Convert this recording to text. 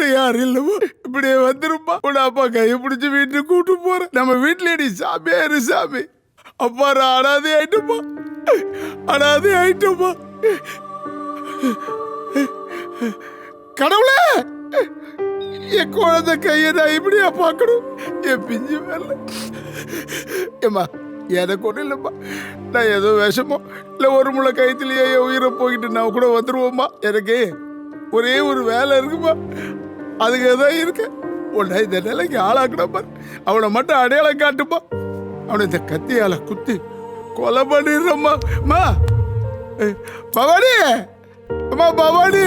கூட யாரும் இல்லம்மா. இப்படியே வந்துருப்பா. உன் அப்பா கையை பிடிச்சி வீட்டுக்கு கூட்டு போற. நம்ம வீட்டுல நீ சாமியா இரு சாமி. அப்பா நான் அனாதை ஆயிட்டோமா, அனாதை ஆயிட்டோமா. கடவுளே, என் குழந்தை கையை நான் இப்படியா பார்க்கணும்? என் பிஞ்சு மேல ஏம்மா எனக்கு ஒன்றும் இல்லைம்மா. நான் ஏதோ விஷமோ இல்லை ஒரு முளை கைத்திலேயே என் உயிரை போய்கிட்டு நான் கூட வந்துடுவோம்மா. எனக்கு ஒரே ஒரு வேலை இருக்குமா, அதுக்கு தான் இருக்கு. உன்னை இந்த நிலைக்கு ஆளாக்கணும் பாரு. அவனை மட்டும் அடையாளம் காட்டுப்பா. அவனை இந்த கத்தியால குத்தி கொலை பண்ணிடுறம்மா. மா பவானி, அம்மா பவானி.